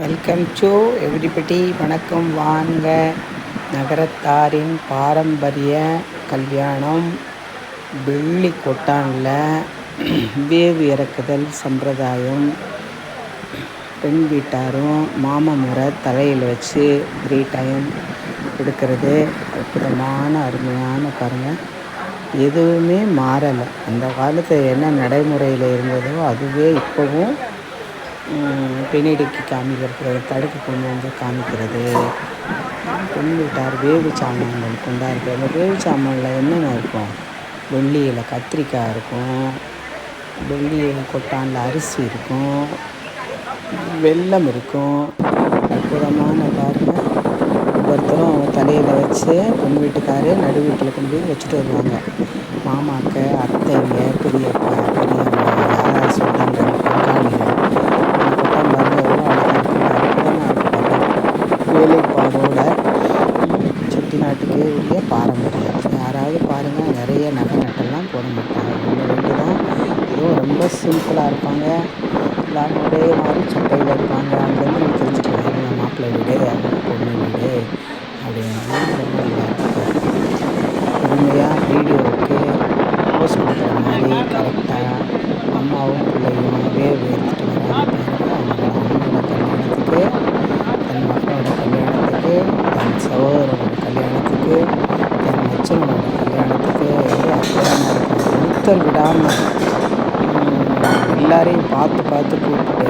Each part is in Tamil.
Welcome to everybody. வணக்கம். வாங்க. நகரத்தாரின் பாரம்பரிய கல்யாணம் வெள்ளி கொட்டானில் வேவு இறக்குதல் சம்பிரதாயம். பெண் வீட்டாரும் மாமா முறை தலையில் வச்சு 3 டைம் எடுக்கிறது அற்புதமான அருமையான பாருங்கள். எதுவுமே மாறலை. அந்த காலத்தில் என்ன நடைமுறையில் இருந்ததோ அதுவே இப்போவும் பெண்ணிடைக்கு காமிக்கிறது, தடுக்கு கொண்டு வந்து காமிக்கிறது. பெண் வீட்டார் வேவு சாமான்கள் கொண்டாடுறது. அந்த வேவு சாமானில் என்னென்ன இருக்கும்? வெள்ளியில் கத்திரிக்காய் இருக்கும், வெள்ளி கொட்டானில் அரிசி இருக்கும், வெல்லம் இருக்கும். அற்புதமான பாருங்கள். ஒவ்வொருத்தரும் தலையில் வச்சு பெண் வீட்டுக்காரு நடு வீட்டில் கொண்டு போய் வச்சுட்டு வருவாங்க. மாமாக்க, அத்தைங்க, பெரியப்பா, பெரியம்மா, யாராவது சொந்தங்கள், பங்காளிகள். அந்த கொட்டான் பாருங்கள் எவ்வளோ அழகாக இருக்குது, அற்புதமாக இருக்குது. வேலைப்பாடோட செட்டி நாட்டுக்கே உரிய பாரம்பரியம். யாராவது பாருங்கள், நிறைய நகை நட்டெல்லாம் போட மாட்டாங்க. ஒன்று ரெண்டு தான், இதுவும் ரொம்ப சிம்பிளாக இருப்பாங்க. எல்லாம் ஒரே மாதிரி சட்டையில் இருப்பாங்க. அங்கேருந்து நம்ம தெரிஞ்சுக்கலாம், இவங்க மாப்பிள்ளை வீடு, அவங்க பொண்ணு வீடு அப்படின்னு. ரொம்ப நல்லா இருக்கும். பொறுமையாக வீடியோவுக்கு போஸ்ட் கொடுக்குற மாதிரி கரெக்டாக அம்மாவும் பிள்ளையும் வேவு எடுத்துகிட்டு வராங்க பாருங்கள். அவங்களோட கல்யாணத்துக்கு, தன் மகனோட கல்யாணத்துக்கு, தன் சகோதரோட கல்யாணத்துக்கு, தன் மச்சனோட கல்யாணத்துக்கு எவ்வளோ அற்புதமாக இருக்கும். ஒருத்தர் விடாமல் எல்லாரையும் பார்த்து பார்த்து கூப்பிட்டு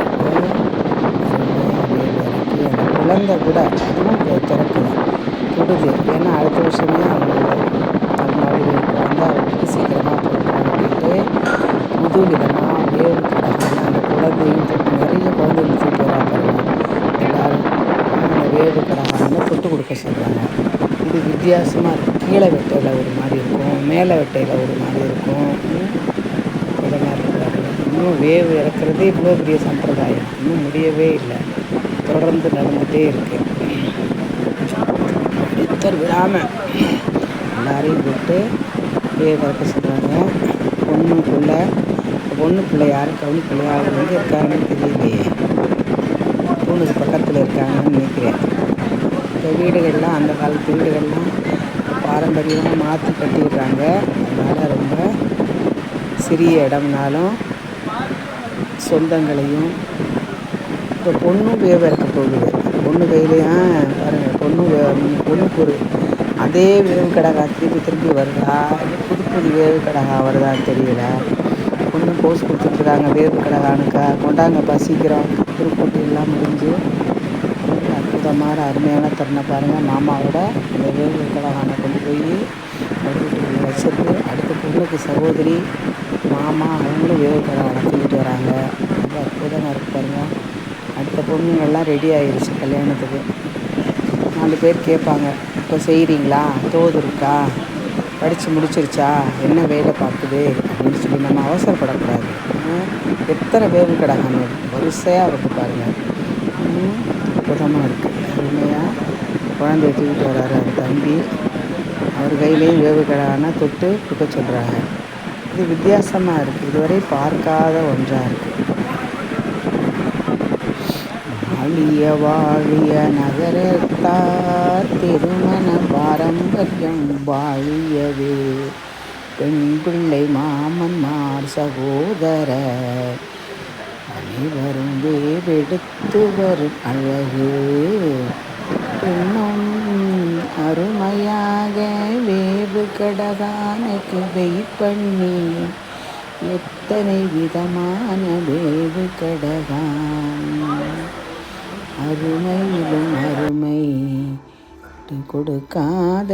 அருமையாக வேவு இறக்கி அந்த குழந்தை கூட அதுவும் திறக்குது கொடுது. ஏன்னா அடுத்த வருஷமே அவங்களோட மறுநாள் வந்து அவங்களுக்கு சீக்கிரமாக போகணும் அப்படின்ட்டு புது விதமாக வேவு கடகான அந்த குழந்தையும் தொட்டு நிறைய குழந்தைகள் தூக்கி வராங்க. எல்லோரும் அந்த வேவு கடகான தொட்டு கொடுக்க சொல்கிறாங்க. இது வித்தியாசமாக இருக்கும். கீழே வெட்டையில் ஒரு மாதிரி இருக்கும், மேலே வெட்டையில் ஒரு மாதிரி இருக்கும். விதமாக இருக்கிறாரு. இன்னும் வேவு இறக்குறதே இவ்வளோ பெரிய சம்பிரதாயம் இன்னும் முடியவே இல்லை, தொடர்ந்து நடந்துகிட்டே இருக்குது. ஒருத்தர் விடாமல் எல்லாரையும் விட்டு வேவு இறக்க சொல்கிறாங்க. பொண்ணு பிள்ளை யாரும் கவுனி பிள்ளை யாரும் எங்கே இருக்காங்கன்னு தெரியலையே. பொண்ணுக்கு பக்கத்தில் இருக்காங்கன்னு நினைக்கிறேன். இப்போ வீடுகள்லாம் அந்த காலத்து வீடுகள்லாம் பாரம்பரியமாக மாற்றி கட்டிடுறாங்க. அதனால் ரொம்ப சிறிய இடம்னாலும் சொந்தங்களையும். இப்போ பொண்ணும் வேவு இறக்க போகுது. பொண்ணு கையிலையும் பாருங்கள், பொண்ணுக்கு ஒரு அதே வேவு கடகா திருப்பி வருதா, புது வேவு கடகா வருதான்னு தெரியல. பொண்ணு போஸ் கொடுத்துட்ருக்காங்க வேவு கடகானுக்கா. கொண்டாங்கப்பா சீக்கிரம், திருப்பூட்டி எல்லாம் முடிஞ்சு அற்புதமான அருமையான தருணம் பாருங்கள். மாமாவோட அந்த வேவு கடகானை கொண்டு போய் வீட்டுக்குள்ளே வச்சுட்டு அடுத்த பொண்ணுக்கு சகோதரி மாமா அவங்களும் வேவு கடகானை தூக்கிட்டு வராங்க. ரொம்ப அற்புதமாக இருக்குது பாருங்கள். அடுத்த பொண்ணுங்கள்லாம் ரெடி ஆகிடுச்சு கல்யாணத்துக்கு. 4 பேர் கேட்பாங்க, இப்போ செய்கிறீங்களா, தோது இருக்கா, படித்து முடிச்சிருச்சா, என்ன வேலை பார்க்குது அப்படின்னு சொல்லி. நம்ம அவசரப்படக்கூடாது. எத்தனை வேவு கடகான வரிசையாக வந்து பாருங்கள். அற்புதமாக இருக்குது. அருமையாக குழந்தைய தூக்கிட்டு வர்றாரு அந்த தம்பி. அவர் கையிலையும் வேவு கடகான தொட்டு கொடுக்க சொல்கிறாங்க. இது வித்தியாசமாக இருக்குது, இதுவரை பார்க்காத ஒன்றாக இருக்குது. வாழிய வாழிய நகரத்தார் திருமண பாரம்பரியம் வாழியவே. பெண் பிள்ளை மாமன்மார் சகோதரர் அனைவரும் வேவெடுத்து வரும் அழகு. பெண்ணும் அருமையாக வேவு கடகானுக்கு வெயிட் பண்ணி எத்தனை விதமான வேவு கடகான். அருமையிலும் அருமை கொடுக்காத